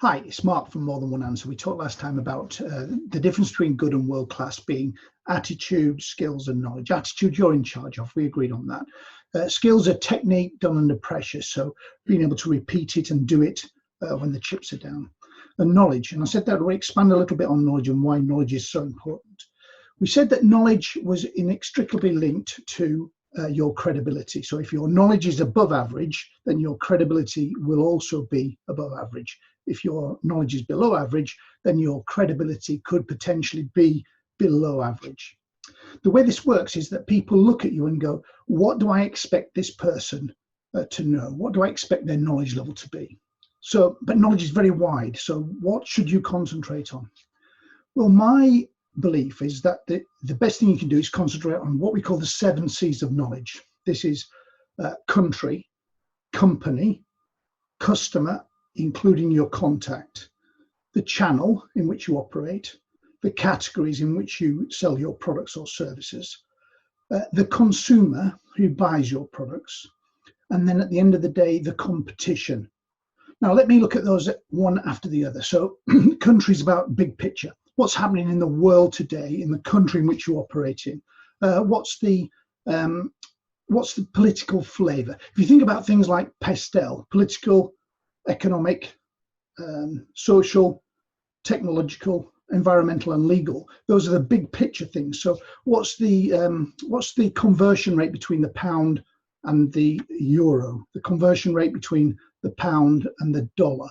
Hi, it's Mark from More Than One Answer. We talked last time about the difference between good and world class being attitude, skills, and knowledge. Attitude, you're in charge of. We agreed on that. Skills are technique done under pressure, so being able to repeat it and do it when the chips are down. And knowledge, and I said that we'll expand a little bit on knowledge and why knowledge is so important. We said that knowledge was inextricably linked to your credibility. So if your knowledge is above average, then your credibility will also be above average. If your knowledge is below average, then your credibility could potentially be below average. The way this works is that people look at you and go, what do I expect this person to know? What do I expect their knowledge level to be? So, but knowledge is very wide. So what should you concentrate on? Well, my belief is that the best thing you can do is concentrate on what we call the 7 C's of knowledge. This is country, company, customer, including your contact, the channel in which you operate, the categories in which you sell your products or services, the consumer who buys your products, and then at the end of the day, the competition. Now, let me look at those one after the other. So country is about big picture. What's happening in the world today, in the country in which you operate in? What's the political flavor? If you think about things like PESTEL, political, economic, social, technological, environmental, and legal. Those are the big picture things. So what's the conversion rate between the pound and the euro? The conversion rate between the pound and the dollar?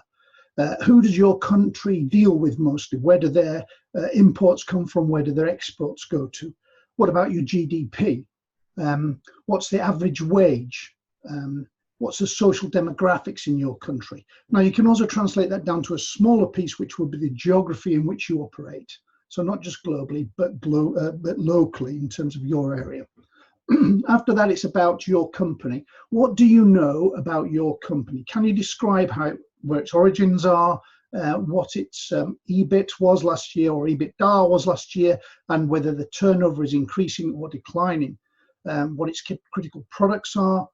Who does your country deal with mostly? Where do their imports come from? Where do their exports go to? What about your GDP? What's the average wage? What's the social demographics in your country? Now, you can also translate that down to a smaller piece, which would be the geography in which you operate. So not just globally, but locally in terms of your area. After that, it's about your company. What do you know about your company? Can you describe where its origins are, what its EBIT was last year or EBITDA was last year, and whether the turnover is increasing or declining, what its critical products are,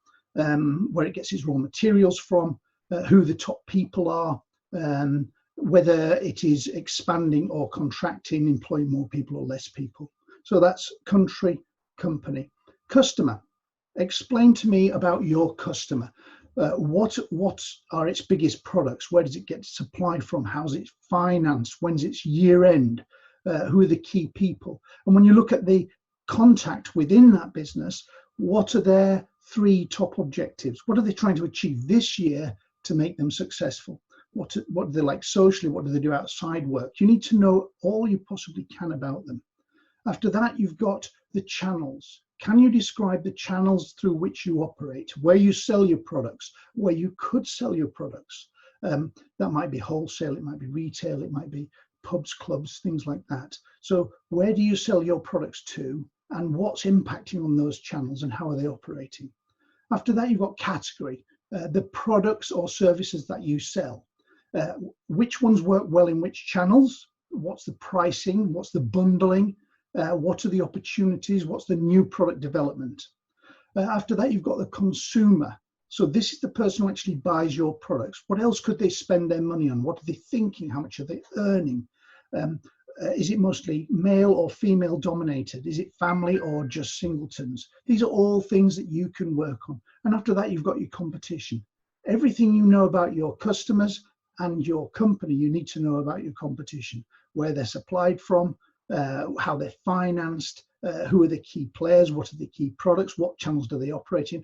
where it gets its raw materials from, who the top people are, whether it is expanding or contracting, employing more people or less people. So that's country, company. Customer. Explain to me about your customer. What are its biggest products? Where does it get supplied from? How's it financed? When's its year end? Who are the key people? And when you look at the contact within that business, what are their 3 top objectives? What are they trying to achieve this year to make them successful? What do they like socially? What do they do outside work? You need to know all you possibly can about them. After that, you've got the channels. Can you describe the channels through which you operate, where you sell your products, where you could sell your products? That might be wholesale, it might be retail, it might be pubs, clubs, things like that. So where do you sell your products to, and what's impacting on those channels, and how are they operating? After that, you've got category, the products or services that you sell. Which ones work well in which channels? What's the pricing? What's the bundling? What are the opportunities? What's the new product development? After that, you've got the consumer. So this is the person who actually buys your products. What else could they spend their money on? What are they thinking? How much are they earning? Is it mostly male or female dominated? Is it family or just singletons? These are all things that you can work on. And after that, you've got your competition. Everything you know about your customers and your company, you need to know about your competition, where they're supplied from, how they're financed, who are the key players, what are the key products, what channels do they operate in,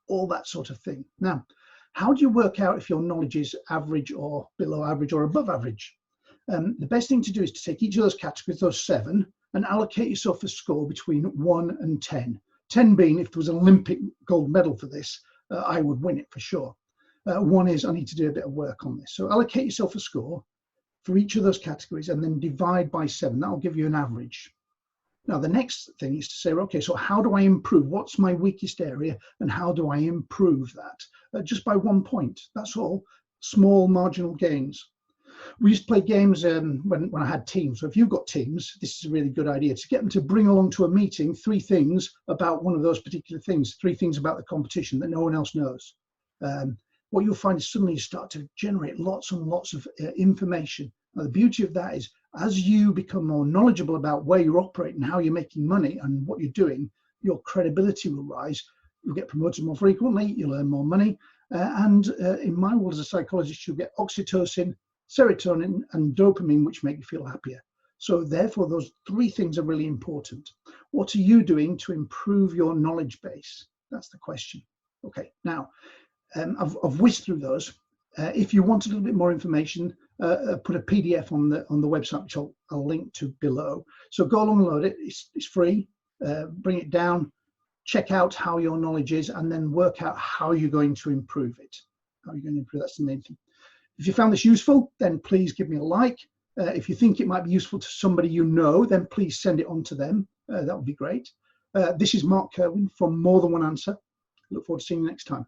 all that sort of thing. Now, how do you work out if your knowledge is average or below average or above average? The best thing to do is to take each of those categories, those 7, and allocate yourself a score between 1 and 10. 10 being, if there was an Olympic gold medal for this, I would win it for sure. 1 is, I need to do a bit of work on this. So allocate yourself a score for each of those categories and then divide by 7. That'll give you an average. Now, the next thing is to say, okay, so how do I improve? What's my weakest area and how do I improve that? Just by 1 point, that's all. Small marginal gains. We used to play games when I had teams. So if you've got teams, this is a really good idea to get them to bring along to a meeting 3 things about one of those particular things, 3 things about the competition that no one else knows. what you'll find is suddenly you start to generate lots and lots of information. Now, the beauty of that is, as you become more knowledgeable about where you're operating, how you're making money and what you're doing, your credibility will rise. You'll get promoted more frequently, you'll earn more money. And in my world as a psychologist, you'll get oxytocin, serotonin, and dopamine, which make you feel happier. So therefore, those three things are really important. What are you doing to improve your knowledge base? That's the question. Okay, now, I've whizzed through those. If you want a little bit more information, put a PDF on the website, which I'll link to below. So go along and load it. It's free. Bring it down, check out how your knowledge is, and then work out how you're going to improve it. How you're going to improve, that's the main thing. If you found this useful, then please give me a like. If you think it might be useful to somebody you know, then please send it on to them. That would be great. This is Mark Kerwin from More Than One Answer. Look forward to seeing you next time.